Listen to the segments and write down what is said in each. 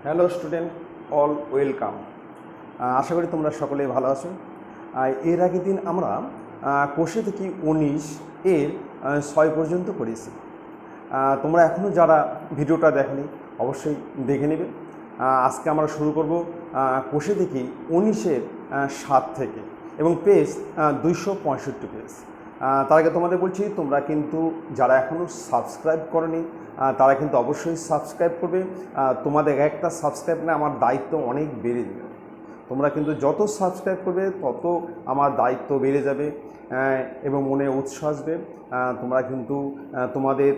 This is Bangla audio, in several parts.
Hello student, all welcome. আশা করি তোমরা সকলেই ভালো আছো। এর আগের দিন আমরা কোষে থেকে 19 এর 6 পর্যন্ত করেছি। তোমরা এখনও যারা ভিডিওটা দেখনি অবশ্যই দেখে নেবে। আজকে আমরা শুরু করব কোষে থেকে 19-এর 7 থেকে এবং পেজ 265 পেজ। তার আগে তোমাদের বলছি, তোমরা কিন্তু যারা এখনও সাবস্ক্রাইব করনি তারা কিন্তু অবশ্যই সাবস্ক্রাইব করবে। তোমাদের একটা সাবস্ক্রাইব না আমার দায়িত্ব অনেক বেড়ে যাবে। তোমরা কিন্তু যত সাবস্ক্রাইব করবে তত আমার দায়িত্ব বেড়ে যাবে এবং মনে উৎসাহ আসবে। তোমরা কিন্তু তোমাদের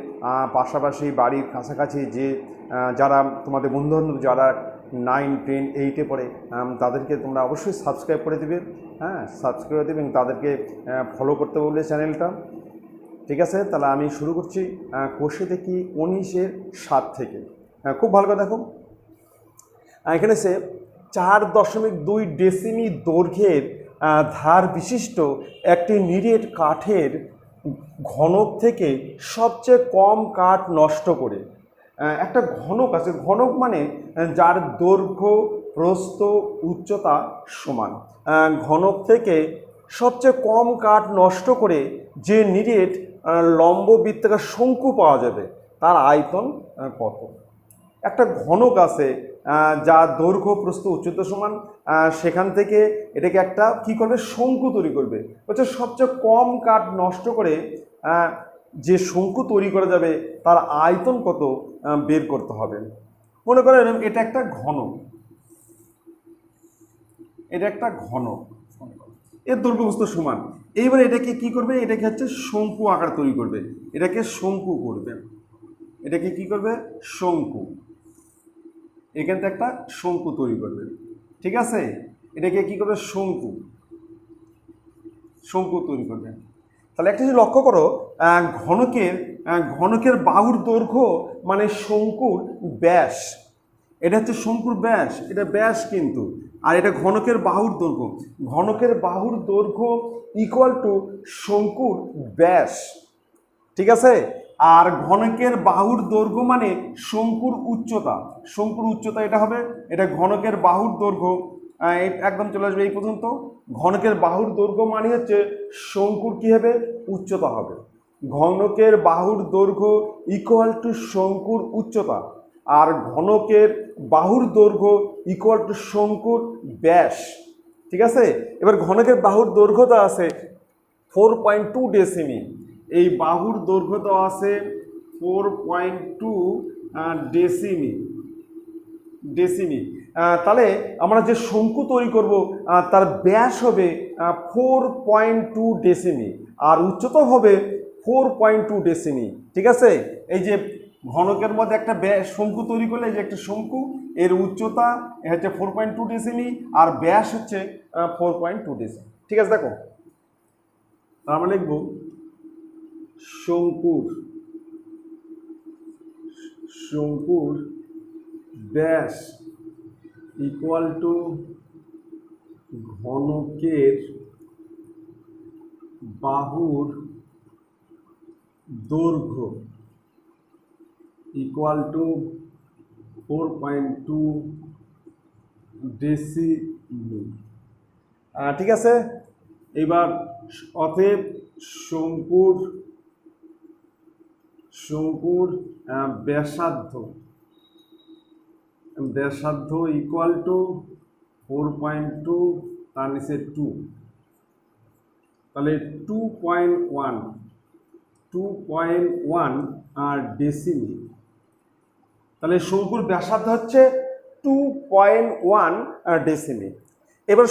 পাশাপাশি বাড়ির কাছাকাছি যে যারা তোমাদের বন্ধুবান্ধব যারা 9, 10, 8-এ পড়ে তাদেরকে তোমরা অবশ্যই সাবস্ক্রাইব করে দেবে। সাবস্ক্রাইব করে দেবে এবং তাদেরকে ফলো করতে বলবে চ্যানেলটা। ঠিক আছে, তাহলে আমি শুরু করছি কোষে থেকে 19-এর 7 থেকে। খুব ভালো করে দেখো, এখানে সে 4.2 ডেসিমি দৈর্ঘ্যের ধার বিশিষ্ট একটি নিরেট কাঠের ঘনক থেকে সবচেয়ে কম কাঠ নষ্ট করে একটা ঘনক আছে। ঘনক মানে যার দৈর্ঘ্য, প্রস্থ, উচ্চতা সমান। ঘনক থেকে সবচেয়ে কম কাঠ নষ্ট করে যে নিরেট লম্ব বৃত্তাকার শঙ্কু পাওয়া যাবে তার আয়তন কত? একটা ঘনক আছে যার দৈর্ঘ্য, প্রস্থ, উচ্চতা সমান। সেখান থেকে এটাকে একটা কী করবে, শঙ্কু তৈরি করবে। হচ্ছে সবচেয়ে কম কাঠ নষ্ট করে যে শঙ্কু তৈরি করা যাবে তার আয়তন কত বের করতে হবে। মনে করেন এটা একটা ঘনক, এটা একটা ঘনক, এর দৈর্ঘ্য প্রস্থ সমান। এইবারে এটাকে কি করবে, এটাকে হচ্ছে শঙ্কু আকার তৈরি করবে। এটাকে শঙ্কু করবে, এটাকে কি করবে, শঙ্কু। এখান থেকে একটা শঙ্কু তৈরি করবে। ঠিক আছে, এটাকে কি করবে, শঙ্কু, শঙ্কু তৈরি করবে। তাহলে একটা যদি লক্ষ্য করো, ঘনকের বাহুর দৈর্ঘ্য মানে শঙ্কুর ব্যাস। এটা হচ্ছে শঙ্কুর ব্যাস, এটা ব্যাস কিন্তু। আর এটা ঘনকের বাহুর দৈর্ঘ্য। ঘনকের বাহুর দৈর্ঘ্য ইকুয়াল টু শঙ্কুর ব্যাস। ঠিক আছে, আর ঘনকের বাহুর দৈর্ঘ্য মানে শঙ্কুর উচ্চতা। শঙ্কুর উচ্চতা এটা হবে, এটা ঘনকের বাহুর দৈর্ঘ্য একদম চলে আসবে এই পর্যন্ত। ঘনকের বাহুর দৈর্ঘ্য মানে হচ্ছে শঙ্কুর কি হবে, উচ্চতা হবে। ঘনকের বাহুর দৈর্ঘ্য ইকুয়াল টু শঙ্কুর উচ্চতা, আর ঘনকের বাহুর দৈর্ঘ্য ইকুয়াল টু শঙ্কুর ব্যাস। ঠিক আছে, এবার ঘনকের বাহুর দৈর্ঘ্যটা আছে 4.2 ডেসিমি। এই বাহুর দৈর্ঘ্য তো আছে 4.2 ডেসিমি। তাহলে আমরা যে শঙ্কু তৈরি করব তার ব্যাস হবে 4.2 ডেসিমি আর উচ্চতা হবে 4.2 ডেসিমি। ঠিক আছে, এই যে ঘনকের মধ্যে একটা শঙ্কু তৈরি করলে, এই যে একটা শঙ্কু, এর উচ্চতা হচ্ছে 4.2 ডেসিমি আর ব্যাস হচ্ছে 4.2 ডেসিমি। ঠিক আছে, দেখো আমরা লিখব শঙ্কুর ব্যাস ইকুয়াল টু ঘনকের বাহুর দৈর্ঘ্য ইকুয়াল টু 4.2 ডেসিমি। ঠিক আছে, এবার অতএব শঙ্কুর ব্যাসার্ধ ইকুয়াল টু 4.2 তার নিচে 2, তাহলে 2.1 ডেসিমি। তাহলে শঙ্কুর ব্যাসার্ধ হচ্ছে 2.1 ডেসিমি। এবার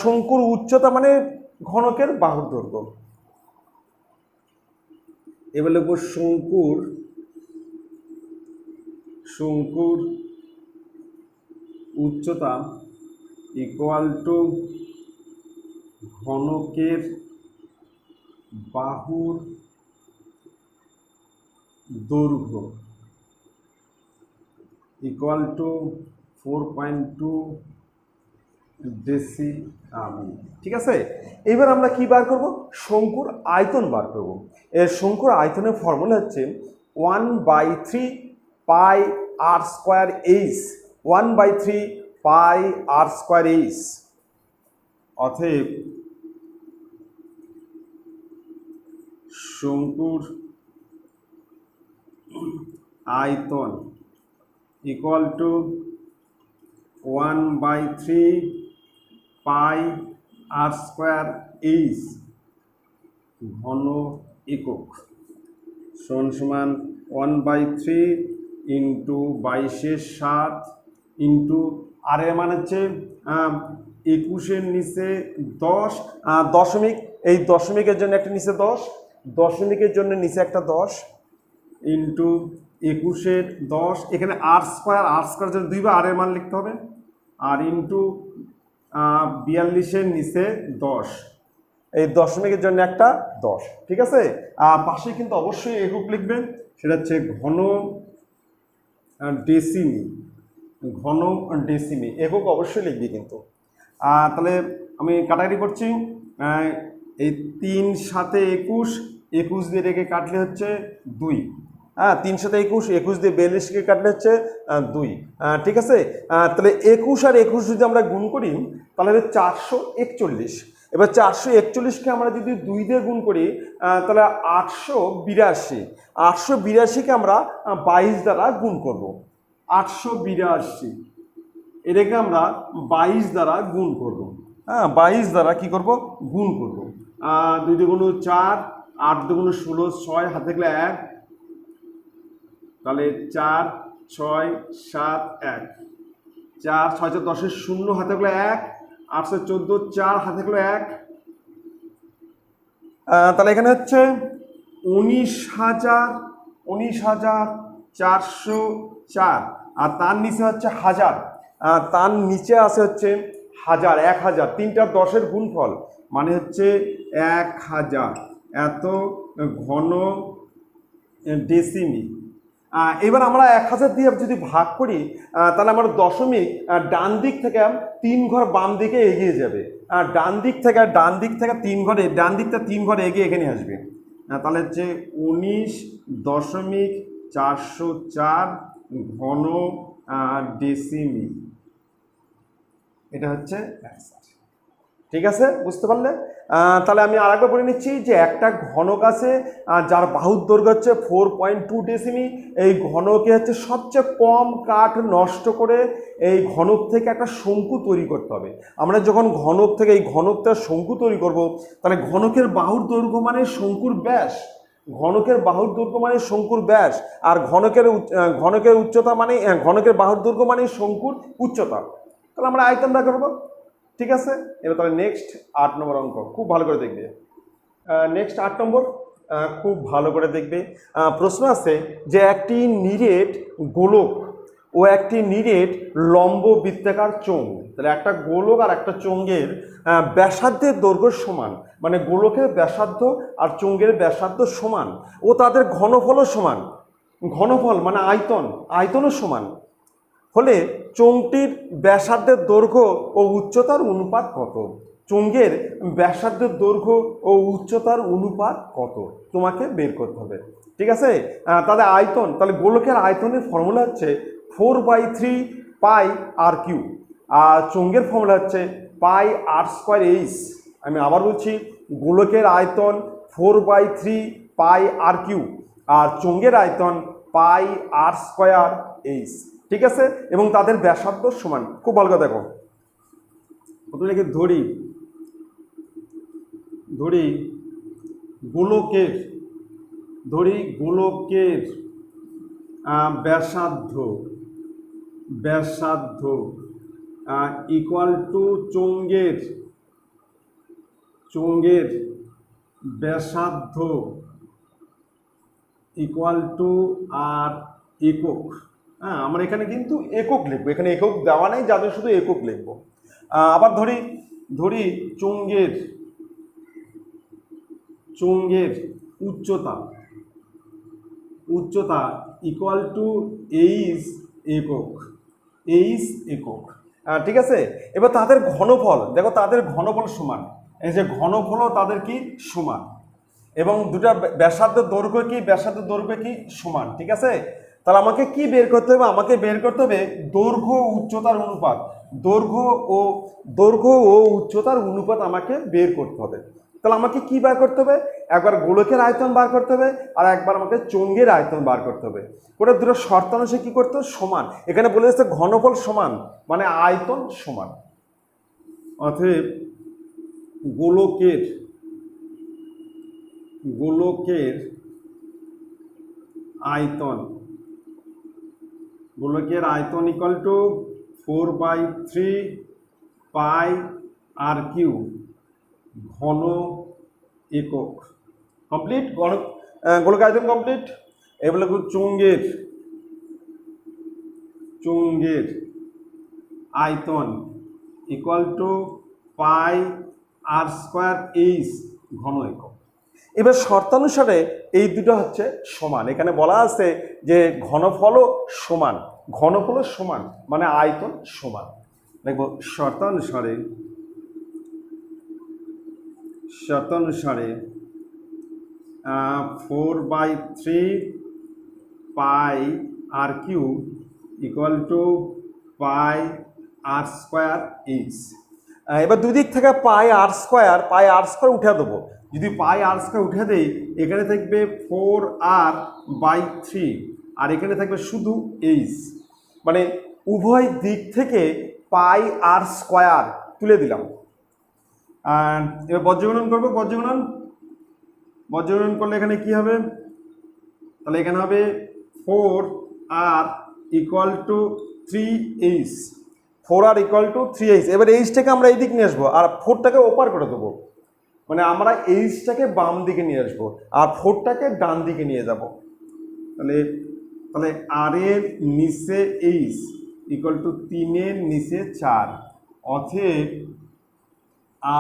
শঙ্কুর উচ্চতা মানে ঘনকের বাহুর দৈর্ঘ্য। এবার লিখব শঙ্কুর উচ্চতা ইকুয়াল টু ঘনকের বাহুর দৈর্ঘ্য ইকুয়াল টু 4.2 ডেসিমি। ঠিক আছে, এবার আমরা কি বার করব, শঙ্কুর আয়তন বার করব। এর শঙ্কুর আয়তনের ফর্মুলা হচ্ছে 1/3 পাই আর স্কোয়ার এইচ, 1/3 পাই আর স্কোয়ার এইচ। অতএব শঙ্কুর আয়তন equal to 1/3 pi R square h ঘন একক সমান 1/3 ইন্টু 22/7 ইন্টু আর এর মান হচ্ছে 21-এর নিচে 10 দশমিক, এই দশমিকের জন্য একটা নিচে 10, দশমিকের জন্য নিচে একটা 10 ইন্টু 21-এর 10, এখানে আর স্কোয়ার জন্য দুইবার আর এর মান লিখতে হবে, আর ইন্টু 42-এর নিচে 10, এই দশমিকের জন্য একটা 10। ঠিক আছে, পাশে কিন্তু অবশ্যই একক লিখবেন, সেটা হচ্ছে ঘন ডেসিমি, একক অবশ্যই লিখবি কিন্তু। তাহলে আমি কাটাকাটি করছি, এই 3 সাথে 21, 21 দিয়ে রেখে কাটলে হচ্ছে 2, 3 সাথে 21, 21 দিয়ে 42কে কাটলে হচ্ছে 2। ঠিক আছে, তাহলে 21 আর 21 যদি আমরা গুণ করি তাহলে হবে 441। এবার 441কে আমরা যদি 2 দিয়ে গুণ করি তাহলে 882কে আমরা 22 দ্বারা গুণ করব। 882 এটাকে আমরা 22 দ্বারা গুণ করব। 22 দ্বারা কি করব? গুণ করব। 2 দুগুণ 4, 8 দুগুণ 16, 6 হাতে থাকলে 1, তাহলে 4, 6, 7, 1, 4, 6, 10, 0 হাতে থাকলে 1, 8, 14, 4 হাতে থাকলে 1, তাহলে এখানে হচ্ছে 19,404, আর তার নিচে হচ্ছে 1000, তার নিচে আছে হচ্ছে 1000, 3টার 10-এর গুণফল মানে হচ্ছে 1000, এত ঘন ডেসিমি। এবার আমরা 1000 দিয়ে যদি ভাগ করি তাহলে আমার দশমিক ডান দিক থেকে 3 ঘর বাম দিকে এগিয়ে যাবে, ডান দিক থেকে 3 ঘরে এগিয়ে এখানে আসবে, তাহলে হচ্ছে 19.404 ঘন ডেসিমি, এটা হচ্ছে অ্যান্সার। ঠিক আছে, বুঝতে পারলে? তাহলে আমি আরেকবার বলে নিচ্ছি যে একটা ঘনক আছে যার বাহুর দৈর্ঘ্য হচ্ছে 4.2 ডেসিমি, এই ঘনকে হচ্ছে সবচেয়ে কম কাঠ নষ্ট করে এই ঘনক থেকে একটা শঙ্কু তৈরি করতে হবে। আমরা যখন ঘনক থেকে এই ঘনকটা শঙ্কু তৈরি করব তাহলে ঘনকের বাহুর দৈর্ঘ্য মানে শঙ্কুর ব্যাস, ঘনকের বাহুর দৈর্ঘ্য মানে শঙ্কুর ব্যাস, আর ঘনকের উচ্চতা মানে ঘনকের বাহুর দৈর্ঘ্য মানে শঙ্কুর উচ্চতা। তাহলে আমরা আয়তনটা করবো। ঠিক আছে, এবার তাহলে নেক্সট 8 নম্বর অঙ্ক খুব ভালো করে দেখবে। নেক্সট 8 নম্বর খুব ভালো করে দেখবে। প্রশ্ন আছে যে একটি নিরেট গোলক ও একটি নিরেট লম্ব বৃত্তাকার চোঙ, তাহলে একটা গোলক আর একটা চোঙের ব্যাসার্ধের দৈর্ঘ্য সমান, মানে গোলকের ব্যাসার্ধ আর চোঙের ব্যাসার্ধ সমান ও তাদের ঘনফলও সমান, ঘনফল মানে আয়তনও সমান হলে চোঙটির ব্যাসার্ধের দৈর্ঘ্য ও উচ্চতার অনুপাত কত? চোঙের ব্যাসার্ধের দৈর্ঘ্য ও উচ্চতার অনুপাত কত তোমাকে বের করতে হবে। ঠিক আছে, তাহলে আয়তন, তাহলে গোলকের আয়তনের ফর্মুলা হচ্ছে 4/3 পাই আর কিউ, আর চোঙের ফর্মুলা হচ্ছে পাই আর স্কোয়ার এইচ। আমি আবার বলছি, গোলকের আয়তন 4/3 পাই আর কিউ, আর চোঙের আয়তন পাই আর স্কোয়ার এইচ। ঠিক আছে, এবং তাদের ব্যাসার্ধ সমান। খুব ভালো করে দেখো, প্রথমে লিখে ধরি গোলকের ব্যাসার্ধ ইকুয়াল টু চোঙের ব্যাসার্ধ ইকুয়াল টু আর একক। আমরা এখানে কিন্তু একক লিখবো, এখানে একক দেওয়া নেই, যাদের শুধু একক লিখবো। আবার ধরি চোঙের উচ্চতা ইকুয়াল টু এইচ একক। ঠিক আছে, এবার তাদের ঘনফল দেখো, তাদের ঘনফল সমান, এই যে ঘনফলও তাদের কি সমান, এবং দুটা ব্যাসার্ধের দৈর্ঘ্য কি সমান। ঠিক আছে, তাহলে আমাকে কি বের করতে হবে? আমাকে বের করতে হবে দৈর্ঘ্য উচ্চতার অনুপাত। দৈর্ঘ্য ও উচ্চতার অনুপাত আমাকে বের করতে হবে। তাহলে আমাকে কি বার করতে হবে? একবার গোলকের আয়তন বার করতে হবে, আর একবার আমাকে চোঙের আয়তন বার করতে হবে। ওটা দুটো শর্তানুসারে কি করতে হবে? সমান। এখানে বলে যাচ্ছে ঘনফল সমান মানে আয়তন সমান। অতএব গোলকের আয়তন equal to 4/3 pi R cube ঘন একক। কমপ্লিট। গোলকের আয়তন কমপ্লিট। এবার লিখব চোঙের আয়তন equal to pi R square h ঘন একক। এবার শর্তানুসারে এই দুটো হচ্ছে সমান। এখানে বলা আছে যে ঘনফলও সমান মানে আয়তন সমান। দেখব শর্তানুসারে 4/3 pi R cube equal to pi R square H. এবার দুই দিক থেকে পাই আর স্কোয়ার উঠে দেবো। যদি পাই আর স্কোয়ার উঠে দেই, এখানে থাকবে 4r/3 আর এখানে থাকবে শুধু এইচ, মানে উভয় দিক থেকে পাই আর স্কোয়ার তুলে দিলাম। এবার বজ্রগুণন করবো। বজ্রগুণন করলে এখানে কি হবে? তাহলে এখানে হবে 4r equal to 3h। 4r equal to 3h। এবার এইচটাকে আমরা এই দিক নিয়ে আসবো আর 4টাকে ওপার করে দেবো, মানে আমরা এইচটাকে বাম দিকে নিয়ে আসবো আর 4টাকে ডান দিকে নিয়ে যাব। তাহলে আর এর নিচে এইচ ইকুয়াল টু 3-এর নিচে 4। অতএব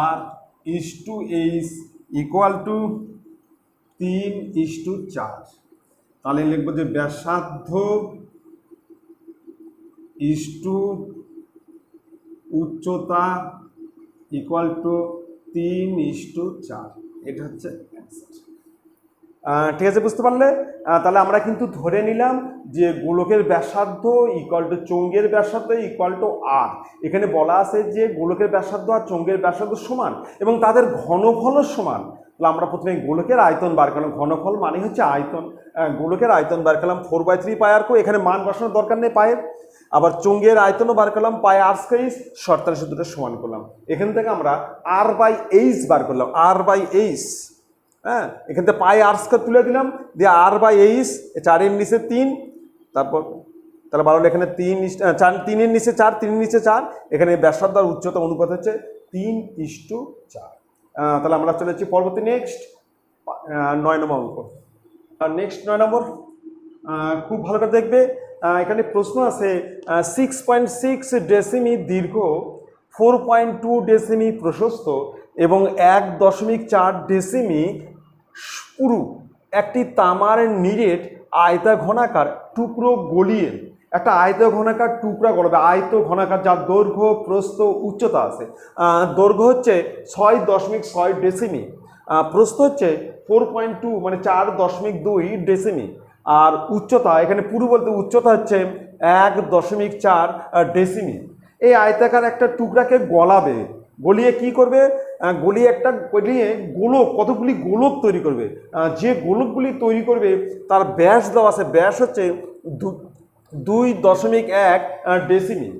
আর is to H equal to 3:4। তাহলে লিখবো যে ব্যাসার্ধ ইস টু উচ্চতা ইকুয়াল টু 3:4। এটা হচ্ছে অ্যান্সার। ঠিক আছে, বুঝতে পারলে? তাহলে আমরা কিন্তু ধরে নিলাম যে গোলকের ব্যাসার্ধ ইকুয়াল টু চোঙের ব্যাসার্ধ ইকুয়াল টু আর। এখানে বলা আছে যে গোলকের ব্যাসার্ধ আর চোঙের ব্যাসার্ধ সমান এবং তাদের ঘনফলও সমান। তাহলে আমরা প্রথমে গোলকের আয়তন বার করলাম। ঘনফল মানে হচ্ছে আয়তন। গোলকের আয়তন বার করলাম 4/3 পাই আর কিউ, এখানে মান বসানোর দরকার নেই পায়ের। আবার চোঙের আয়তনও বার করলাম পাই আর স্কোয়ার, শর্তানুসারে দুটো সমান করলাম। এখান থেকে আমরা r/h বার করলাম, r/h। হ্যাঁ, এখান থেকে পাই আর স্কোয়ার তুলে দিলাম, দিয়ে r/h, 4-এর নিচে 3, তারপর তাহলে বারো এখানে 3-এর নিচে 4, 3-এর নিচে 4। এখানে ব্যাসার্ধ আর উচ্চতা অনুপাত হচ্ছে 3:4। তাহলে আমরা চলে যাচ্ছি পরবর্তী নেক্সট 9 নম্বর অঙ্ক। নেক্সট 9 নম্বর খুব ভালো করে দেখবে। এখানে প্রশ্ন আছে 6.6 ডেসিমি দীর্ঘ, 4.2 ডেসিমি প্রশস্ত এবং 1.4 ডেসিমি পুরু একটি তামার নিরেট আয়তাঘনাকার টুকরো গলিয়ে একটা আয়তঘনাকার টুকরা গড়াবে। আয়তঘনাকার যার দৈর্ঘ্য প্রস্থ উচ্চতা আছে। দৈর্ঘ্য হচ্ছে 6.6 ডেসিমি, প্রস্থ হচ্ছে 4.2 মানে 4.2 ডেসিমি, আর উচ্চতা এখানে পুরু বলতে উচ্চতা হচ্ছে 1.4 ডেসিমি। এই আয়তাকার একটা টুকরাকে গলাবে, গলিয়ে কি করবে? গলিয়ে গোলক, কতগুলি গোলক তৈরি করবে। যে গোলকগুলি তৈরি করবে তার ব্যাস দেওয়া আছে, ব্যাস হচ্ছে 2.1 ডেসিমি।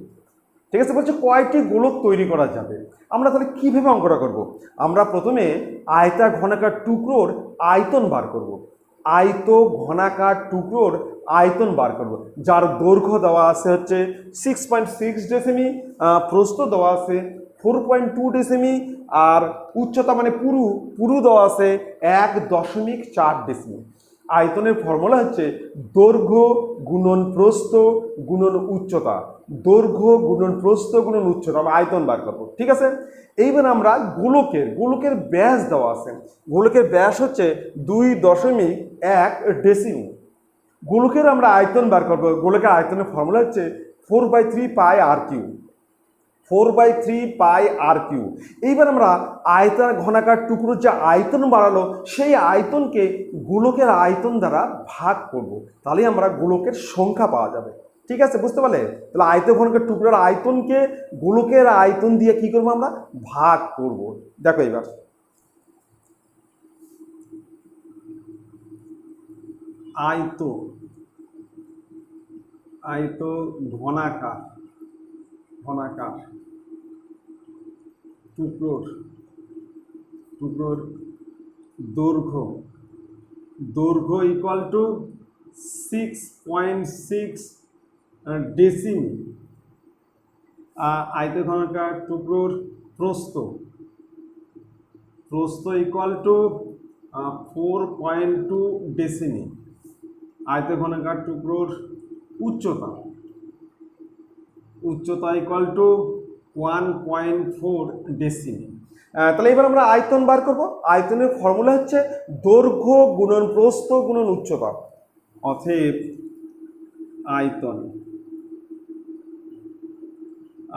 ঠিক আছে, বলছে কয়টি গোলক তৈরি করা যাবে। আমরা তাহলে কীভাবে অঙ্কটা করব? আমরা প্রথমে আয়তাঘনাকার টুকরোর আয়তন বার করব। আয়তঘনাকার টুকরোর আয়তন বার করব, যার দৈর্ঘ্য দেওয়া আছে হচ্ছে 6.6 ডেসিমি, প্রস্থ দেওয়া আছে 4.2 ডেসিমি, আর উচ্চতা মানে পুরু দেওয়া আছে 1.4 ডেসিমি। আয়তনের ফর্মুলা হচ্ছে দৈর্ঘ্য গুণন প্রস্থ গুণন উচ্চতা। দৈর্ঘ্য গুণন প্রস্থ গুণন উচ্চতা, আমরা আয়তন বার করবো। ঠিক আছে, এইবার আমরা গোলকের ব্যাস দেওয়া আছে। গোলকের ব্যাস হচ্ছে 2.1 ডেসিমি। গোলকের আমরা আয়তন বার করবো। গোলকের আয়তনের ফর্মুলা হচ্ছে 4/3 পাই আর কিউ। 4/3 পাই আর কিউ। এইবার আমরা আয়তার ঘনাকার টুকরোর যে আয়তন বাড়ালো সেই আয়তনকে গোলকের আয়তন দ্বারা ভাগ করব, তাহলে আমরা গোলকের সংখ্যা পাওয়া যাবে। ঠিক আছে, বুঝতে পারলে? তাহলে আয়তঘনকের টুকরোর আয়তনকে গোলকের আয়তন দিয়ে কি করবো আমরা ভাগ করব। দেখো এবার আয়ত ঘনাকার টুকরোর দৈর্ঘ্য ইকুয়াল টু 6.6 ডেসিমি। আয়ত ঘনাকার টুকরোর প্রস্থ ইকুয়াল টু 4.2 ডেসিমি। আয়ত ঘনাকার টুকরোর উচ্চতা ইকুয়াল টু 1.4 ডেসিমি। তাহলে এবার আমরা আয়তন বার করব। আয়তনের ফর্মুলা হচ্ছে দৈর্ঘ্য গুণন প্রস্থ গুণন উচ্চতা। অতএব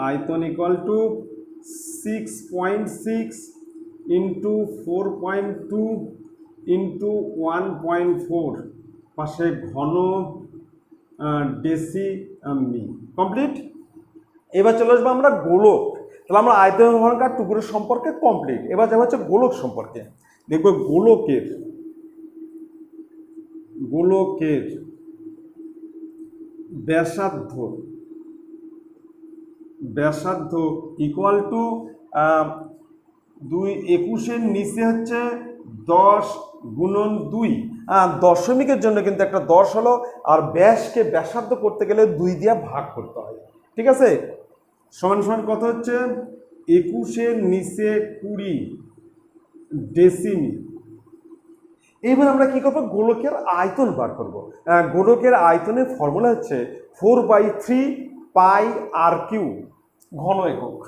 আয়তন ইকুয়াল টু 6.6 ইন্টু 4.2 ইন্টু 1.4 পাশে ঘন ডেসিমি। কমপ্লিট। এবার চলে আসবো আমরা গোলক। তাহলে আমরা আয়তন ঘনকার টুকরো সম্পর্কে কমপ্লিট। এবার যাবো হচ্ছে গোলক সম্পর্কে। দেখবো গোলকের ব্যাসার্ধ ইকুয়াল টু 221 নিচে হচ্ছে 10 গুণন 2। দশমিকের জন্য কিন্তু একটা 10 হলো, আর ব্যাসকে ব্যাসার্ধ করতে গেলে 2 দিয়ে ভাগ করতে হয়। ঠিক আছে, সমান সমান কত হচ্ছে 21 নিচে 20 ডেসিমি। এইবার আমরা কি করবো গোলকের আয়তন বার করব। গোলকের আয়তনের ফর্মুলা হচ্ছে 4/3 পাই আর কিউ ঘন একক।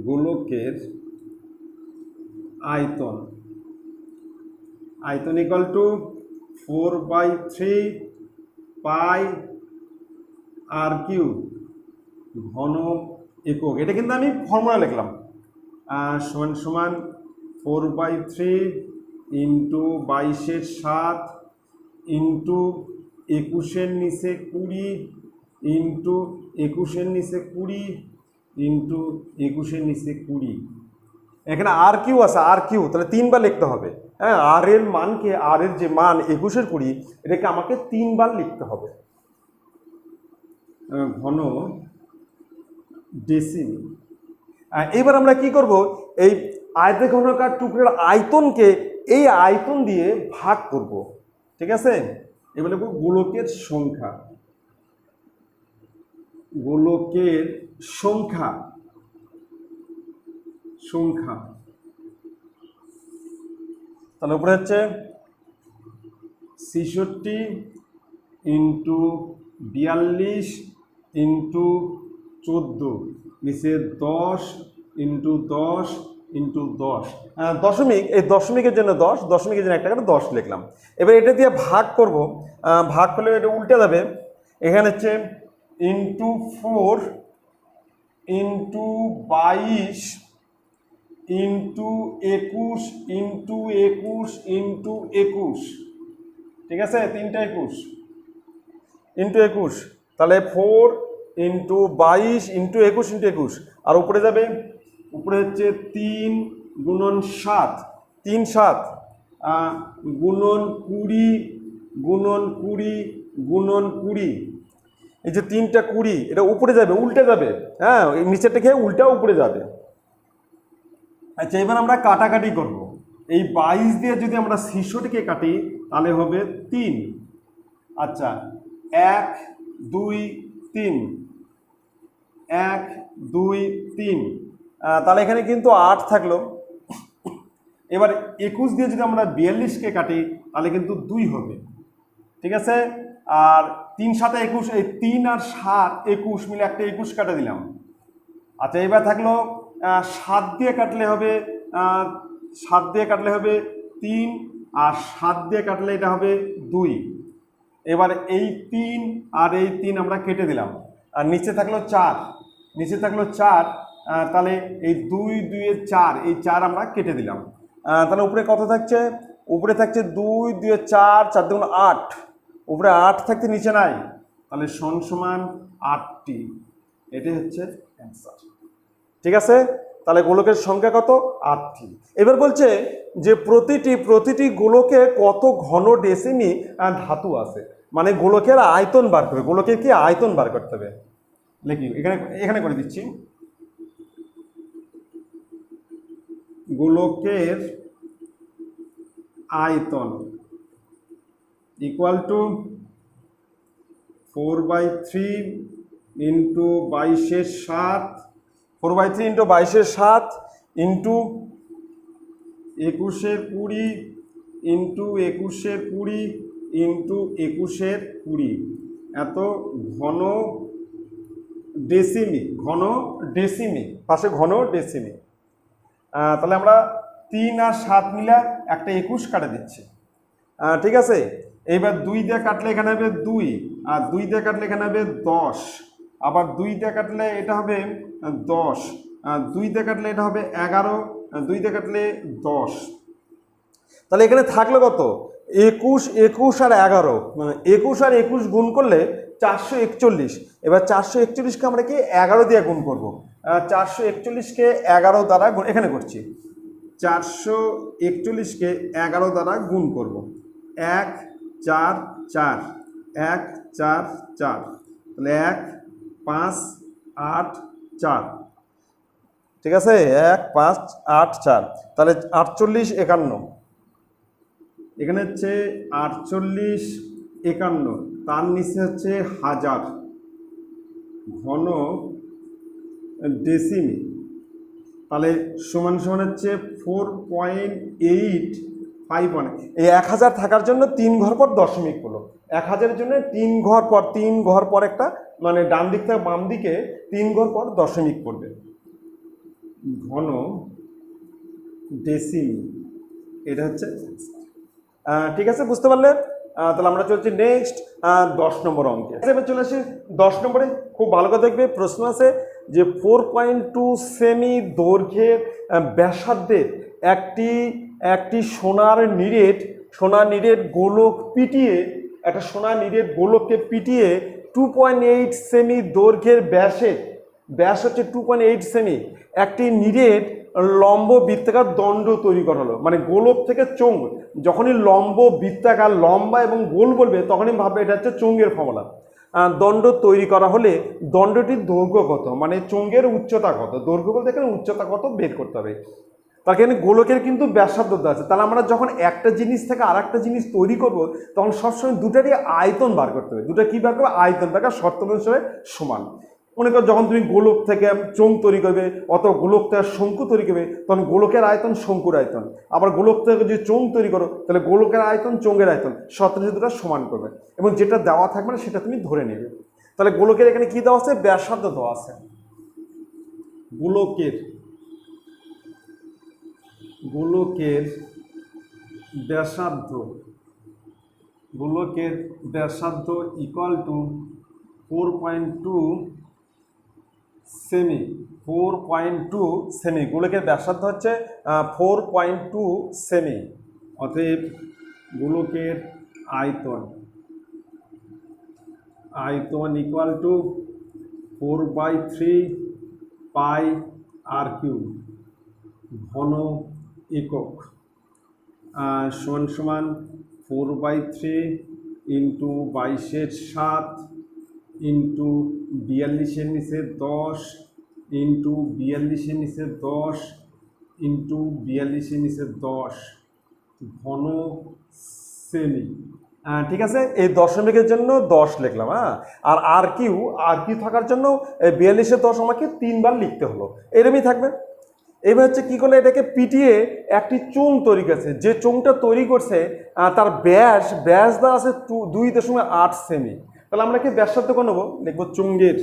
গোলকের আয়তন equal to 4/3 pi R cube ঘন একক। এটা কিন্তু আমি ফর্মুলা লিখলাম। সমান সমান 4/3 ইন্টু 22/7 ইন্টু 21 নিচে 20 ইন্টু 21 নিচে 20 ইন্টু 21 নিচে 20। এখানে আর কিউ আছে, আর কিউ তাহলে 3 বার লিখতে হবে। হ্যাঁ, আর এর মানকে, আর এর যে মান 21 20 এটাকে আমাকে 3 বার লিখতে হবে। ঘন ডেসিমি। এবার আমরা কি করব এই আয়ত ঘনকার টুকরোর আয়তনকে এই আয়তন দিয়ে ভাগ করব। ঠিক আছে, এবার লিখব গোলকের সংখ্যা। তাহলে উপরে হচ্ছে 66 ইন্টু 42 ইন্টু 14 নিচে 10 ইন্টু 10 ইন্টু 10। দশমিক, এই দশমিকের জন্য 10, দশমিকের জন্য 1 টাকা 10 লিখলাম। এবার এটা দিয়ে ভাগ করব। ভাগ করলে এটা উল্টে যাবে। এখানে হচ্ছে into 4 into 22 into 21 into 21 into 21। ঠিক আছে, 3টা 21 ইন্টু 21। তাহলে 4 ইন্টু 22 ইন্টু 21 ইন্টু 21। আর উপরে যাবে, উপরে হচ্ছে 3 গুণন 7 3 7 গুণন 20 গুণন 20 গুণন 20। এই যে 3টা 20 এটা উপরে যাবে, উল্টে যাবে। হ্যাঁ, নিচেরটা খেয়ে উল্টা উপরে যাবে। আচ্ছা, এবার আমরা কাটাকাটি করব। এই 22 দিয়ে যদি আমরা 66টিকে কাটি তাহলে হবে 3। আচ্ছা, 1 2 3 1 2 3। তাহলে এখানে কিন্তু 8 থাকলো। এবার 21 দিয়ে যদি আমরা 42কে কাটি তাহলে কিন্তু 2 হবে। ঠিক আছে, আর 3 7 21, এই 3 আর 7 21 মিলে একটা 21 কাটা দিলাম। আচ্ছা, এবার থাকলো 7 দিয়ে কাটলে হবে 3, আর 7 দিয়ে কাটলে এটা হবে 2। এবার এই 3 আর এই 3 আমরা কেটে দিলাম, আর নিচে থাকলো 4, নিচে থাকলো 4, তাহলে এই 2 2 এর 4, এই 4 আমরা কেটে দিলাম। তাহলে উপরে কত থাকছে? উপরে থাকছে 2 2 এর 4, 4 দুগুণ 8, উপরে 8 থাকতে নিচে নাই, তাহলে সমান 8টি। এটাই হচ্ছে অ্যান্সার। ঠিক আছে, তাহলে গোলকের সংখ্যা কত? 8টি। এবার বলছে যে প্রতিটি গোলকে কত ঘন ডেসিমি ধাতু আছে, মানে গোলকের আয়তন বার করবে, গোলকের কি আয়তন বার করতে হবে। লিখি এখানে করে দিচ্ছি, গোলকের আয়তন equal to 4/3 into 22/7, 4/3 into 22/7 into 21/20 into 21/20 into 21/20, এত ঘন ডেসিমি, ঘন ডেসিমি, পাশে ঘন ডেসিমি। তাহলে আমরা 3 আর 7 মিলে একটা 21 কাটে দিচ্ছি। ঠিক আছে, এইবার 2 দিয়ে কাটলে এখানে হবে 2, আর 2 দিয়ে কাটলে এখানে হবে 10, আবার 2 দিয়ে কাটলে এটা হবে 10, 2 দিয়ে কাটলে এটা হবে 11, 2 দিয়ে কাটলে 10। তাহলে এখানে থাকলো কত? 21, 21 আর 11, মানে 21 আর 21 গুণ করলে 441। এবার 441কে আমরা কি 11 দিয়ে গুণ করবো, 441কে 11 দ্বারা এখানে করছি, 441কে 11 দ্বারা গুণ করব, 1 4 4, 1 4 4, তাহলে 1 5 8 4। ঠিক আছে, 1 5 8 4, তাহলে 48 51, এখানে হচ্ছে 48 51, তার নিচে হচ্ছে 1000 ঘন ডেসিমি। তাহলে সমান হচ্ছে 4.851। এই 1000 থাকার জন্য 3 ঘর পর দশমিক হলো, 1000-এর জন্য 3 ঘর পর, 3 ঘর পর একটা, মানে ডান দিক থেকে বাম দিকে 3 ঘর পর দশমিক পড়বে, ঘন ডেসিমি। এটা হচ্ছে ঠিক আছে, বুঝতে পারলে? তাহলে আমরা চলছি নেক্সট 10 নম্বর অঙ্কে। এবার চলে আসি 10 নম্বরে, খুব ভালো করে দেখবে, প্রশ্ন আছে যে 4.2 সেমি দৈর্ঘ্যের ব্যাসার্ধের একটি সোনার নিরেট গোলক পিটিয়ে, একটা সোনার নিরেট গোলককে পিটিয়ে 2.8 সেমি দৈর্ঘ্যের ব্যাস হচ্ছে 2.8 সেমি, একটি নিরেট লম্ব বৃত্তাকার দণ্ড তৈরি করা হলো। মানে গোলক থেকে চোঙ, যখনই লম্ব বৃত্তাকার, লম্বা এবং গোল বলবে তখনই ভাববে এটা হচ্ছে চোঙের ফর্মুলা। দণ্ড তৈরি করা হলে দণ্ডটির দৈর্ঘ্য কত, মানে চোঙের উচ্চতা কত, দৈর্ঘ্য বলতে এখানে উচ্চতা কত বের করতে হবে। তার কারণে গোলকের কিন্তু ব্যাসার্ধ আছে। তাহলে আমরা যখন একটা জিনিস থেকে আর একটা জিনিস তৈরি করব তখন সবসময় দুটারই আয়তন বার করতে হবে। দুটা কি বার করবে? আয়তন বার করা, শর্ত অনুসারে সমান। মনে করো যখন তুমি গোলক থেকে চোঙ তৈরি করবে, অত গোলক থেকে শঙ্কু তৈরি করবে, তখন গোলকের আয়তন শঙ্কুর আয়তন। আবার গোলক থেকে যদি চোঙ তৈরি করো তাহলে গোলকের আয়তন চোঙের আয়তন, শর্ত দুটা সমান করবে, এবং যেটা দেওয়া থাকবে না সেটা তুমি ধরে নেবে। তাহলে গোলকের এখানে কি দেওয়া আছে? ব্যাসার্ধ দেওয়া আছে। গোলকের ব্যাসার্ধ ইকুয়াল টু 4.2 সেমি। 4.2 সেমি, গোলকের ব্যাসার্ধ হচ্ছে 4.2 সেমি। অতএব গোলকের আয়তন equal to 4/3 pi r cube ঘন একক, সমান 4/3 ইন্টু 22/7 ইন্টু 42-এর নিচে 10 ইন্টু 42-এর নিচে 10 ইন্টু 42-এর নিচে 10 ঘন সেমি। ঠিক আছে, এই দশমিকের জন্য 10 লিখলাম। আর আর কিউ থাকার জন্য 42-এর 10 আমাকে 3 বার লিখতে হলো, এরমই থাকবে। এবার হচ্ছে কী করলে, এটাকে পিটিয়ে একটি চোঙ তৈরি করেছে। যে চোঙটা তৈরি করছে তার ব্যাস দেওয়া আছে 2.8 সেমি। তাহলে আমরা কি ব্যাসার্ধ করে নেবো? লিখবো চোঙের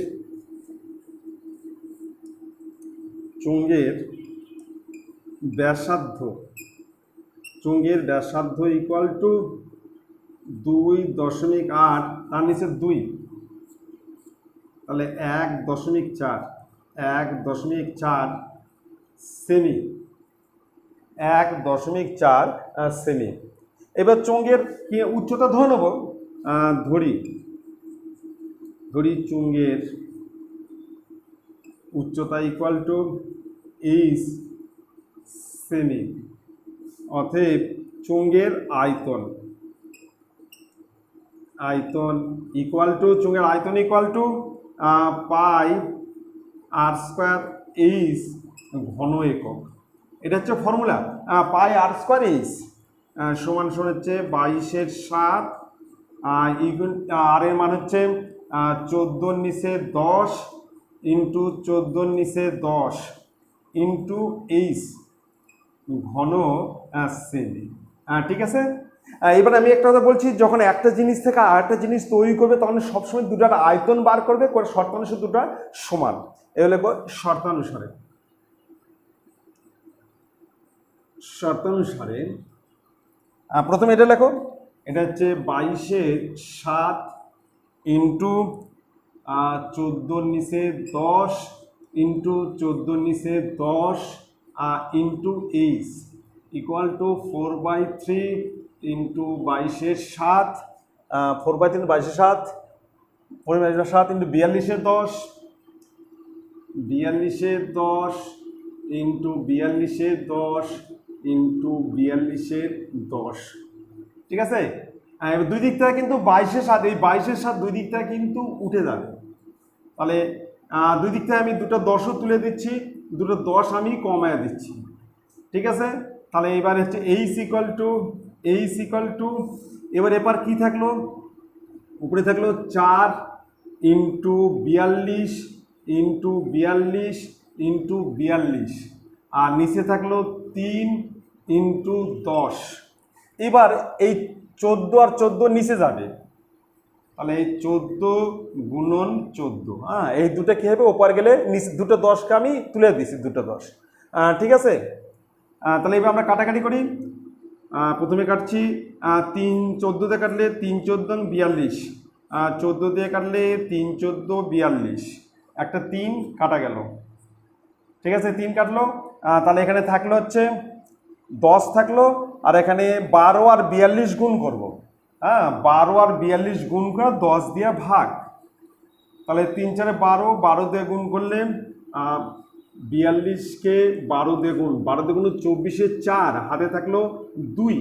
ব্যাসার্ধ ইকুয়াল টু 2.8, তার নিচে 2, তাহলে 1.4, 1.4 সেমি, 1.4 সেমি। এবার চোঙের কি উচ্চতা ধরে নেব, ধরি চোঙের উচ্চতা ইকুয়াল টু এইচ সেমি, অতএব চোঙের আয়তন ইকুয়াল টু, চোঙের আয়তন equal to pi R square h ঘন একক। এটা হচ্ছে ফর্মুলা, পাই আর স্কোয়ার এইচ সমান হচ্ছে 22/7, আর এর মান হচ্ছে 14/10 ইন্টু 14/10 ইন্টু এইচ ঘন সেমি। ঠিক আছে, এবার আমি একটা কথা বলছি, যখন একটা জিনিস থেকে আরেকটা জিনিস তৈরি করবে তখন সবসময় দুটার আয়তন বার করবে, শর্তানুসারে দুটা সমান। এগুলো লিখবো শর্তানুসারে। প্রথমে এটা লেখো, এটা হচ্ছে 22/7 into 14/10 into 14/10 into H equal to 4/3 into 22/7, 4/3 22/7 into 42/10, 42/10 into 42/10 into 42/10। ঠিক আছে, দুই দিক থেকে কিন্তু 22/7, এই 22/7 দুই দিক থেকে কিন্তু উঠে যাবে। তাহলে দুই দিক থেকে আমি দুটো 10ও তুলে দিচ্ছি, দুটো 10 আমি কমায় দিচ্ছি। ঠিক আছে, তাহলে এবার হচ্ছে এইচ ইকুয়াল টু এবার এবার কি থাকলো, উপরে থাকলো 4 ইন্টু 42 ইন্টু 42 ইন্টু 42, আর নিচে থাকলো 3 ইন্টু 10। এবার এই 14 আর 14 নিচে যাবে, তাহলে এই 14 গুণন 14, এই দুটো কী হবে, ওপর গেলে নিচে দুটো 10কে আমি তুলে দিছি, দুটো 10। ঠিক আছে, তাহলে এবার আমরা কাটাকাটি করি। প্রথমে কাটছি 3 14 দিয়ে কাটলে 3 14 42, 14 দিয়ে কাটলে 3 14 42, একটা 3 কাটা গেল। ঠিক আছে, 3 কাটলো, তাহলে এখানে থাকলো হচ্ছে 10 থাকলো, আর এখানে 12 আর 42 গুণ করব। 12 আর 42 গুণ করে 10 দিয়ে ভাগ, তাহলে 3 4 12, 12 দিয়ে গুণ করলে 42কে 12 দিয়ে গুণ, 12 দিয়ে গুণ 24 4, হাতে থাকলো 2,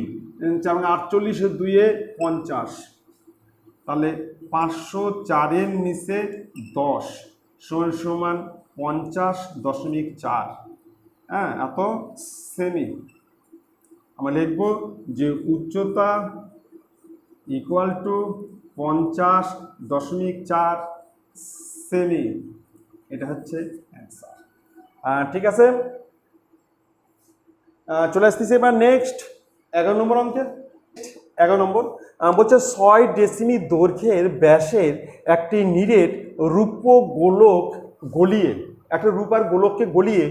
4 48, 2 50, তাহলে 504 নিচে 10 সমান 50.4, এত সেমি। আমরা লিখব যে উচ্চতা ইকুয়াল টু 50.4 সেমি, এটা হচ্ছে অ্যান্সার। ঠিক আছে, চলে আসতেছি এবার নেক্সট 11 নম্বর অঙ্কে। 11 নম্বর বলছে 6 ডেসিমি দৈর্ঘ্যের ব্যাসের একটি নিরেট রূপ গোলক গলিয়ে, একটা রূপার গোলককে গলিয়ে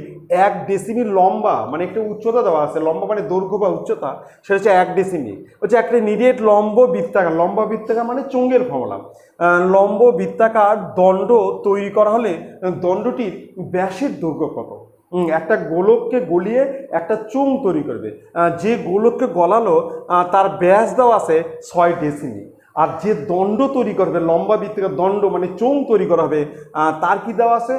1 ডেসিমি লম্বা, মানে একটা উচ্চতা দেওয়া আছে, লম্বা মানে দৈর্ঘ্য বা উচ্চতা, সেটা হচ্ছে 1 ডেসিমি। হচ্ছে একটা নিরেট লম্ব বৃত্তাকার মানে চোঙের ফর্মুলা, লম্ব বৃত্তাকার দণ্ড তৈরি করা হলে দণ্ডটির ব্যাসের দৈর্ঘ্য কত? একটা গোলককে গলিয়ে একটা চোঙ তৈরি করবে, যে গোলককে গলালো তার ব্যাস দেওয়া আছে 6 ডেসিমি, আর যে দণ্ড তৈরি করবে, লম্বা বৃত্তাকার দণ্ড মানে চোঙ তৈরি করা হবে, তার কি দেওয়া আছে,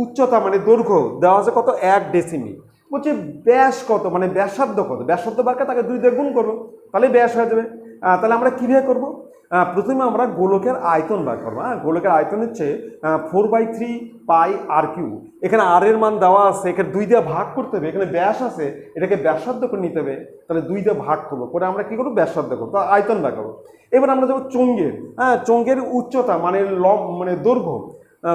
উচ্চতা মানে দৈর্ঘ্য দেওয়া আছে কত, 1 ডেসিমি। বলছে ব্যাস কত, মানে ব্যাসার্ধ কত, ব্যাসার্ধ বারকে তাকে 2 দিয়ে গুণ করবো, তাহলে ব্যাস হয়ে যাবে। তাহলে আমরা কীভাবে করবো, প্রথমে আমরা গোলকের আয়তন বার করবো। গোলকের আয়তন হচ্ছে 4/3 পাই আর কিউ। এখানে আর এর মান দেওয়া আছে, এখানে 2 দিয়ে ভাগ করতে হবে, এখানে ব্যাস আছে, এটাকে ব্যাসার্ধ করে নিতে হবে, তাহলে 2 দিয়ে ভাগ করবো, করে আমরা কী করবো, ব্যাসার্ধ করবো, তো আয়তন বার করবো। এবার আমরা যাবো চোঙের, চোঙের উচ্চতা মানে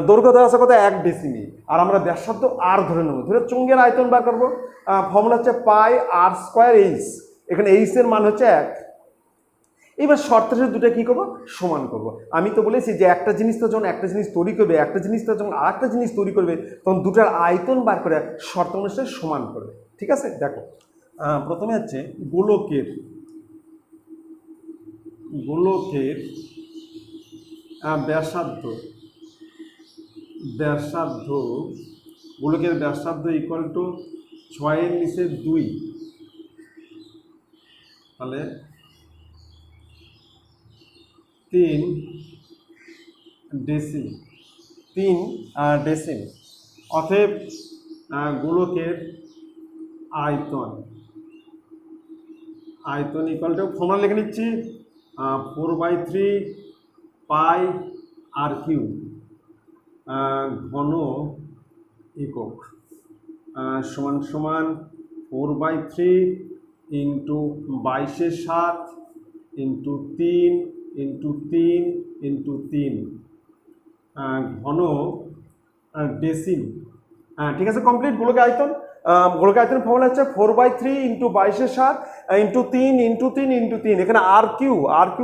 দৈর্ঘ্য দেওয়া আছে কত, 1 ডেসিমি, আর আমরা ব্যাসার্ধ আর ধরে নেবো, ধরে চোঙের আয়তন বার করবো। ফর্মুলা হচ্ছে পাই আর স্কোয়ার এইচ, এখানে এইচ এর মান হচ্ছে 1। এবার শর্তের দুটো কী করবো, সমান করবো। আমি তো বলেছি যে একটা জিনিস তো যখন একটা জিনিস তৈরি করবে, একটা জিনিস তো যখন আর একটা জিনিস তৈরি করবে, তখন দুটার আয়তন বার করে শর্ত অনুসারে সমান করবে। ঠিক আছে, দেখো প্রথমে হচ্ছে গোলকের ব্যাসার্ধ ব্যাসার্ধ গোলকের ব্যাসার্ধ ইকুয়াল টু 6/2, তাহলে 3 ডেসিমি, 3 ডেসিমি। অতএব গোলকের আয়তন ইকুয়াল টু ফর্মুলা লিখে নিচ্ছি 4/3 পাই আর কিউ ঘন একক সমান সমান 4/3 ইন্টু 22/7 ইন্টু 3 ইন্টু 3 ইন্টু 3 ঘন ডেসিম। ঠিক আছে, কমপ্লিট। গোলকের আয়তন ফর্মুলা হচ্ছে 4/3 ইন্টু 22/7 ইন্টু 3 ইন্টু 3 ইন্টু 3। এখানে আর কিউ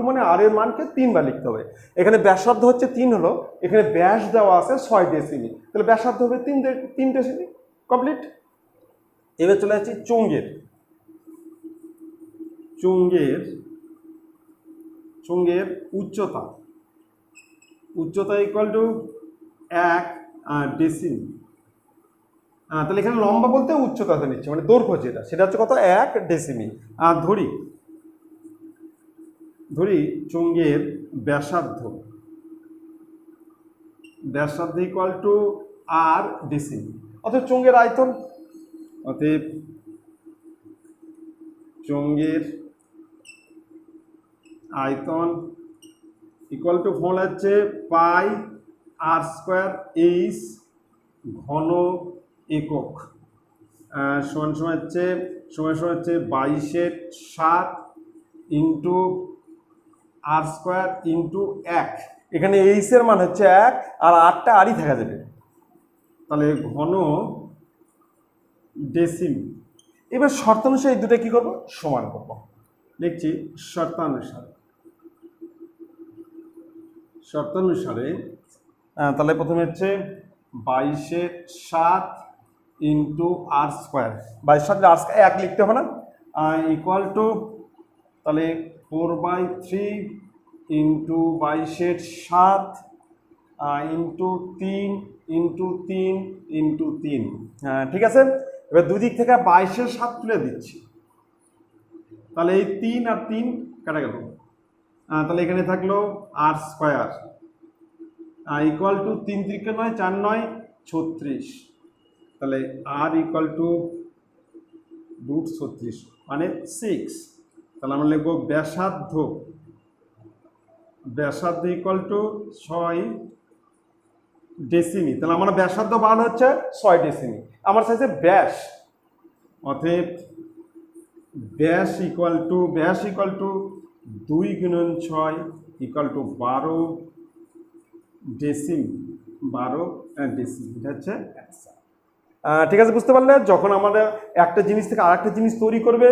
মানে আর এর মানকে 3 বার লিখতে হবে। এখানে ব্যাসার্ধ হচ্ছে 3 হলো, এখানে ব্যাস দেওয়া আছে 6 ডেসিমি, তাহলে ব্যাসার্ধ হবে 3 ডেসিমি। কমপ্লিট। এবার চলে যাচ্ছি চুঙ্গের উচ্চতা ইকুয়াল টু 1 ডেসিমি। তাহলে এখানে লম্বা বলতে উচ্চতাতে নিচ্ছে, মানে দৈর্ঘ্য যেটা, সেটা হচ্ছে কত, 1 ডেসিমি। আর ধরি চুঙ্গের ব্যাসার্ধ ইকুয়াল টু আর ডেসিমি। অতএব চুঙ্গের আয়তন ইকুয়াল টু ফর্মুলা হচ্ছে পাই আর স্কোয়ার এইচ ঘন একক সমান হচ্ছে 22/7 ইন্টু আর স্কোয়ার ইন্টু 1। এখানে এইচের মান হচ্ছে 1 আর 8টা আরই থাকা যাবে, তাহলে ঘন ডেসিমি। এবার শর্তানুসারে এই দুটো কি করবো, সমান করব। লিখছি শর্তানুসারে তাহলে প্রথমে হচ্ছে 22/7 ইন্টু আর স্কোয়ার, 22/7 আর স্কোয়ার 1 লিখতে হবে না, ইকুয়াল টু তাহলে 4/3 ইন্টু 22/7 ইন্টু 3 ইন্টু 3 ইন্টু 3। ঠিক আছে। এবার দুদিক থেকে 22/7 তুলে দিচ্ছি, তাহলে এই 3 আর 3 কাটা গেল, তাহলে এখানে থাকলো আর স্কোয়ার ইকুয়াল টু 3 3 9 4 9 36, তাহলে আর ইকুয়াল টু √36 মানে 6। তাহলে আমরা লিখবো ব্যাসার্ধ ইকুয়াল টু 6 ডেসিমি। তাহলে আমার ব্যাসার্ধ মান হচ্ছে 6 ডেসিমি, আমার চাইছে ব্যাস। অতএব ব্যাস ইকুয়াল টু 2 গুণন 6 ইকুয়াল টু 12 ডেসিমি। এটা হচ্ছে অ্যান্সার। ঠিক আছে, বুঝতে পারলে? যখন আমরা একটা জিনিস থেকে আরেকটা জিনিস তৈরি করবে,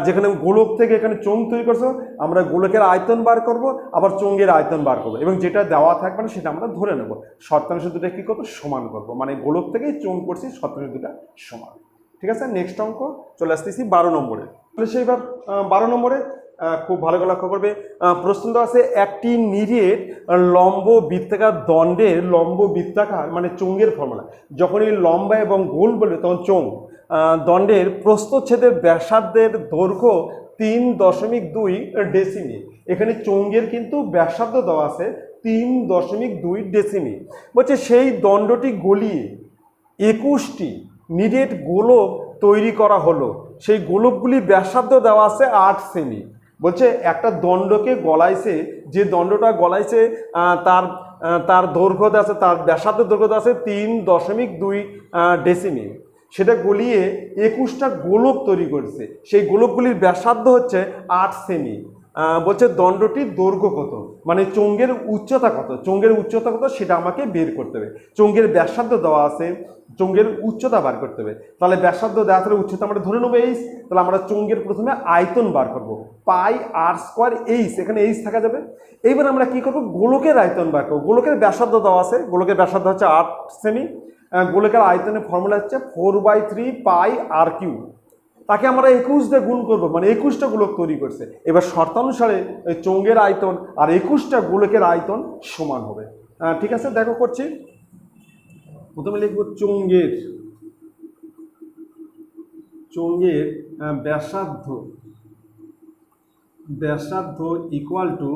যেখানে গোলক থেকে এখানে চোঙ তৈরি করছো, আমরা গোলকের আয়তন বার করব, আবার চোঙের আয়তন বার করবো, এবং যেটা দেওয়া থাকবে না সেটা আমরা ধরে নেব। শর্তাংশ দুটো কি করবো, সমান করবো, মানে গোলক থেকেই চোঙ করছি, শর্তাংশ দুটা সমান। ঠিক আছে, নেক্সট অঙ্ক চলে আসতেছি 12 নম্বরে। তাহলে সেইবার 12 নম্বরে খুব ভালো করে লক্ষ্য করবে, প্রশ্ন দেওয়া আছে একটি নিরেট লম্ব বৃত্তাকার দণ্ডের লম্ব বৃত্তাকার মানে চোঙের ফর্মুলা। যখনই লম্বা এবং গোল বলবে তখন চোঙ। দণ্ডের প্রস্থচ্ছেদের ব্যাসার্ধের দৈর্ঘ্য 3.2 ডেসিমি। এখানে চোঙের কিন্তু ব্যাসার্ধ দেওয়া আছে 3.2 ডেসিমি। বলছে সেই দণ্ডটি গলিয়ে 21টি নিরেট গোলক তৈরি করা হলো, সেই গোলকগুলি ব্যাসার্ধ দেওয়া আছে 8 সেমি। বলছে একটা দণ্ডকে গলাইছে, যে দণ্ডটা গলাইছে তার দৈর্ঘ্য দেওয়া আছে, তার ব্যাসার্ধ দৈর্ঘ্য দেওয়া আছে 3.2 ডেসিমি। সেটা গলিয়ে 21টা গোলক তৈরি করেছে, সেই গোলকগুলির ব্যাসার্ধ হচ্ছে 8 সেমি। বলছে দণ্ডটির দৈর্ঘ্য কত, মানে চোঙের উচ্চতা কত, সেটা আমাকে বের করতে হবে। চোঙের ব্যাসার্ধ দেওয়া আছে, চোঙের উচ্চতা বার করতে হবে। তাহলে ব্যাসার্ধ দেওয়া থাকলে উচ্চতা আমরা ধরে নেবো এইচ। তাহলে আমরা চোঙের প্রথমে আয়তন বার করব, পাই আর স্কোয়ার এইচ, এখানে এইচ থাকা যাবে। এইবার আমরা কি করব, গোলকের আয়তন বার করবো। গোলকের ব্যাসার্ধ দেওয়া আছে, গোলকের ব্যাসার্ধ হচ্ছে 8 সেমি। গোলকের আয়তনের ফর্মুলা হচ্ছে 4/3 পাই আর কিউ। তাকে আমরা 21 দিয়ে গুণ করবো, মানে 21টা গোলক তৈরি করছে। এবার শর্তানুসারে এই চোঙের আয়তন আর 21টা গোলকের আয়তন সমান হবে। ঠিক আছে, দেখো করছি। প্রথমে লিখবো চোঙের ব্যাসার্ধ ইকুয়াল টু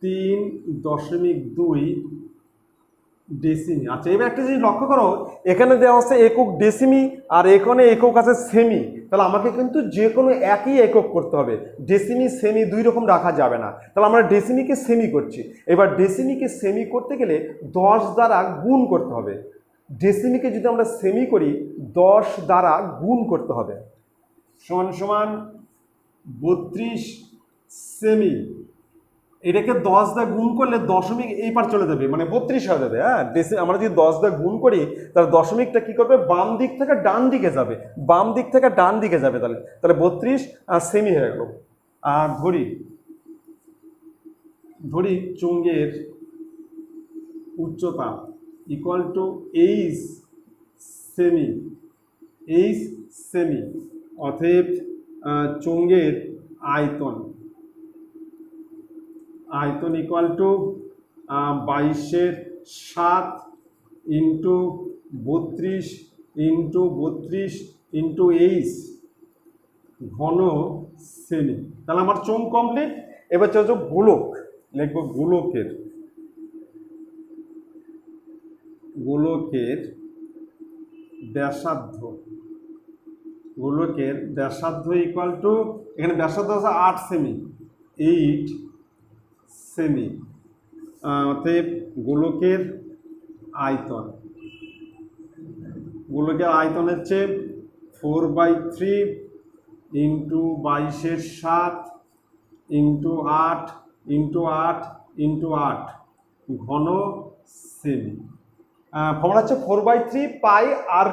3.2 ডেসিমি। আচ্ছা, এবার একটা জিনিস লক্ষ্য করো, এখানে দেওয়া আছে একক ডেসিমি আর এখানে একক আছে সেমি। তাহলে আমাকে কিন্তু যে কোনো একই একক করতে হবে, ডেসিমি সেমি দুই রকম রাখা যাবে না। তাহলে আমরা ডেসিমিকে সেমি করছি। এবার ডেসিমিকে সেমি করতে গেলে 10 দ্বারা গুণ করতে হবে। ডেসিমিকে যদি আমরা সেমি করি 10 দ্বারা গুণ করতে হবে, সমান সমান 32 সেমি। এটাকে 10 দিয়ে গুণ করলে দশমিক এই পার চলে যাবে, মানে 32 হয়ে যাবে। হ্যাঁ, আমরা যদি 10 দিয়ে গুণ করি তাহলে দশমিকটা কি করবে, বাম দিক থেকে ডান দিকে যাবে, বাম দিক থেকে ডান দিকে যাবে। তাহলে 32 সেমি হয়ে গেল। আর ধরি চোঙের উচ্চতা ইকুয়াল টু এইচ সেমি, অতএব চোঙের আয়তন equal two 22/7 into 32 into h ঘন সেমি। তাহলে আমার চোঙ কমপ্লিট। এবার চলো গোলক লিখবো। গোলকের ব্যাসার্ধ ইকুয়াল টু, এখানে ব্যাসার্ধ আছে 8 সেমি। অতএব গোলকের আয়তন হচ্ছে 4/3 ইন্টু 22/7 ইন্টু 8 ইন্টু 8 ঘন সেমি। ফর্মুলা হচ্ছে 4/3 পাই আর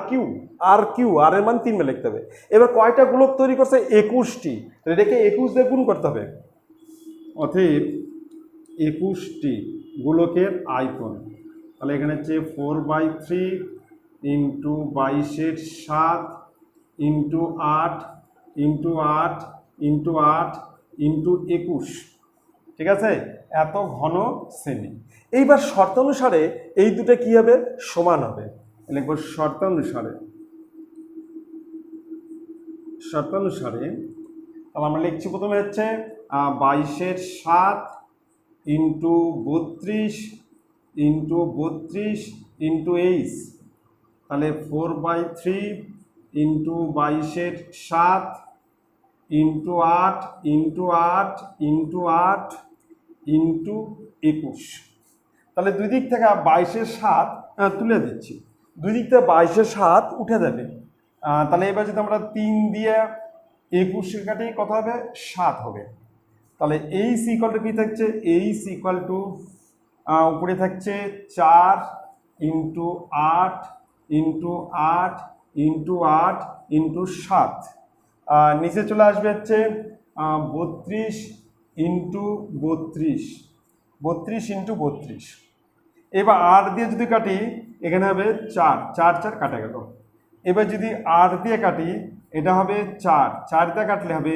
কিউ, আর এর মান 3 লিখতে হবে। এবার কয়টা গোলক তৈরি করছে, 21টি। এটাকে 21 দিয়ে গুণ করতে হবে। অতএব 21টি গোলকের আয়তন। তাহলে এখানে হচ্ছে 4/3 ইন্টু 22/7 ইন্টু 8 ইন্টু 8 ইন্টু 21, ঠিক আছে, এত ঘন সেমি। এইবার শর্তানুসারে এই দুটো কি হবে, সমান হবে। লিখবো শর্তানুসারে। তাহলে আমরা লিখছি প্রথমে হচ্ছে 22/7 ইন্টু 32 ইন্টু এইচ। তাহলে 4/3 ইন্টু 22/7 ইন্টু 8 ইন্টু 21। তাহলে দুই দিক থেকে 22/7 তুলে দিচ্ছি, দুই দিক থেকে 22/7 উঠে যাবে। তাহলে এবার যদি আমরা 3 দিয়ে 21 কাটি কত হবে, 7 হবে। তাহলে এইচ ইকুয়াল টু কি থাকছে, এইচ ইকুয়াল টু উপরে থাকছে 4 ইন্টু 8 ইন্টু 8 ইন্টু 8 ইন্টু 7। নিচে চলে আসবে হচ্ছে 32 ইন্টু 32। এবার 8 দিয়ে যদি কাটি এখানে হবে 4 কাটা গেল। এবার যদি 8 দিয়ে কাটি এটা হবে 4 দিয়ে কাটলে হবে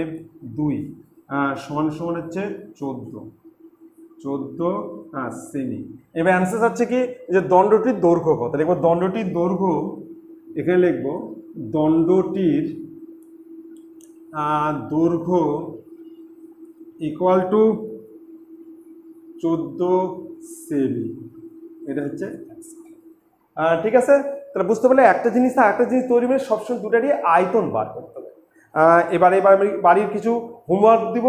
2, সমান হচ্ছে 14 সেমি। এবার অ্যান্সার হচ্ছে কি, যে দণ্ডটির দৈর্ঘ্য কত। লিখবো দণ্ডটির দৈর্ঘ্য, এখানে লিখবো দণ্ডটির দৈর্ঘ্য ইকুয়াল টু 14 সেমি। এটা হচ্ছে ঠিক আছে। তাহলে বুঝতে পারলে একটা জিনিস তৈরি করে সবসময় দুটারই আয়তন বার করতে হবে। এবার আমি বাড়ির কিছু হোমওয়ার্ক দিব,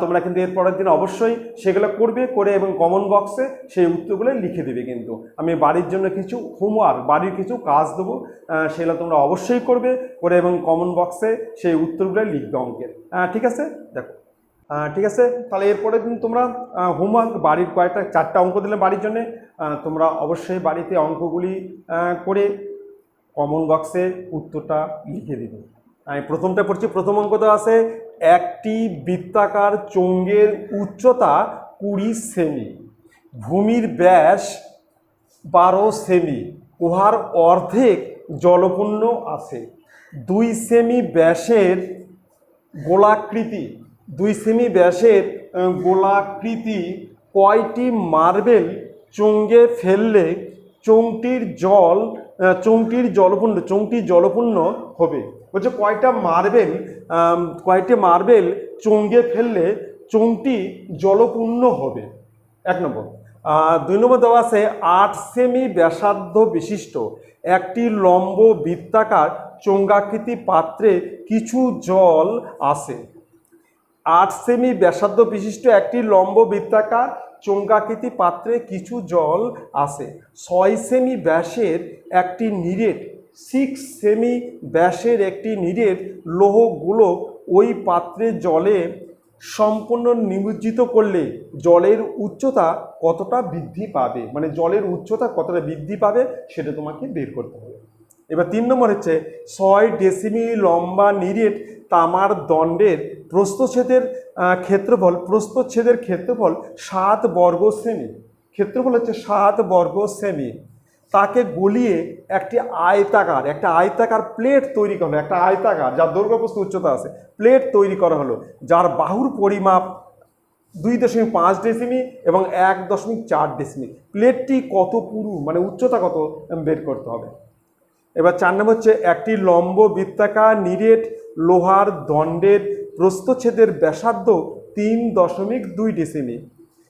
তোমরা কিন্তু এর পরের দিন অবশ্যই সেগুলো করে এবং কমন বক্সে সেই উত্তরগুলো লিখে দেবে। কিন্তু আমি বাড়ির জন্য কিছু হোমওয়ার্ক, বাড়ির কিছু কাজ দেবো, সেগুলো তোমরা অবশ্যই করে এবং কমন বক্সে সেই উত্তরগুলো লিখবে অঙ্কের। ঠিক আছে, দেখো ঠিক আছে। তাহলে এরপরের দিন তোমরা হোমওয়ার্ক বাড়ির 4টা অঙ্ক দিলে বাড়ির জন্যে, তোমরা অবশ্যই বাড়িতে অঙ্কগুলি করে কমন বক্সে উত্তরটা লিখে দিবে। আমি প্রথমটা পড়ছি। প্রথম অঙ্ক তো আছে, একটি বৃত্তাকার চোঙের উচ্চতা 20 সেমি, ভূমির ব্যাস 12 সেমি, উহার অর্ধেক জলপূর্ণ আছে। 2 সেমি ব্যাসের গোলাকৃতি 2 সেমি ব্যাসের গোলাকৃতি কয়টি মার্বেল চুঙ্গে ফেললে চোঙটির জলপূর্ণ হবে। বলছে কয়টি মার্বেল চুঙ্গে ফেললে চোঙটি জলপূর্ণ হবে। 1 নম্বর। 2 নম্বর দেওয়া আছে 8 সেমি ব্যাসার্ধ বিশিষ্ট একটি লম্ব বৃত্তাকার চোঙাকৃতি পাত্রে কিছু জল আছে। 8 সেমি ব্যাসার্ধ বিশিষ্ট একটি লম্ব বৃত্তাকার চোঙাকৃতি পাত্রে কিছু জল আছে। 6 সেমি ব্যাসের একটি নিরেট 6 সেমি ব্যাসের একটি নিরেট লোহ গোলক ওই পাত্রে জলে সম্পূর্ণ নিমজ্জিত করলে জলের উচ্চতা কতটা বৃদ্ধি পাবে, মানে জলের উচ্চতা কতটা বৃদ্ধি পাবে সেটা তোমাকে বের করতে হবে। এবার 3 নম্বর হচ্ছে 6 ডেসিমি লম্বা নিরেট তামার দণ্ডের প্রস্থচ্ছেদের ক্ষেত্রফল 7 বর্গ সেমি। ক্ষেত্রফল হচ্ছে 7 বর্গ সেমি। তাকে গলিয়ে একটি আয়তাকার প্লেট তৈরি করা হলো। একটা আয়তাকার যার দৈর্ঘ্য প্রস্থ উচ্চতা আছে প্লেট তৈরি করা হলো, যার বাহুর পরিমাপ 2.5 ডেসিমি এবং 1.4 ডেসিমি। প্লেটটি কত পুরু, মানে উচ্চতা কত বের করতে হবে। এবার 4 নম্বর হচ্ছে একটি লম্ব বৃত্তাকার নিরেট লোহার দণ্ডের প্রস্থচ্ছেদের ব্যাসার্ধ 3.2 ডেসিমি।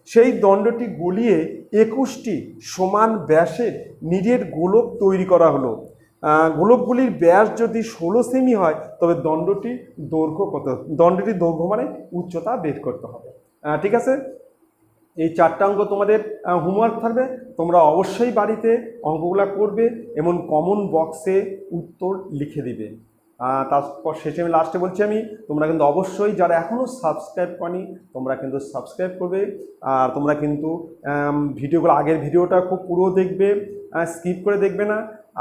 সেই দণ্ডটি গলিয়ে 21টি সমান ব্যাসের নিরেট গোলক তৈরি করা হলো। গোলকগুলির ব্যাস যদি 16 সেমি হয় তবে দণ্ডটির দৈর্ঘ্য মানে উচ্চতা বের করতে হবে। ঠিক আছে, এই 4টা অঙ্ক তোমাদের হোমওয়ার্ক থাকবে। তোমরা অবশ্যই বাড়িতে অঙ্কগুলো করবে এবং কমন বক্সে উত্তর লিখে দিবে। তারপর শেষে লাস্টে বলছি আমি, তোমরা কিন্তু অবশ্যই যারা এখনও সাবস্ক্রাইব করনি তোমরা কিন্তু সাবস্ক্রাইব করবে। আর তোমরা কিন্তু আগের ভিডিওটা খুব পুরো দেখবে, স্কিপ করে দেখবে না।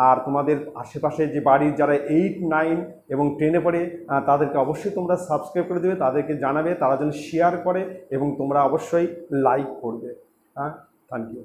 আর তোমাদের আশেপাশে যে বাড়ির যারা 8, 9 এবং 10-এ পড়ে তাদেরকে অবশ্যই তোমরা সাবস্ক্রাইব করে দেবে, তাদেরকে জানাবে তারা যেন শেয়ার করে এবং তোমরা অবশ্যই লাইক করবে। Thank you.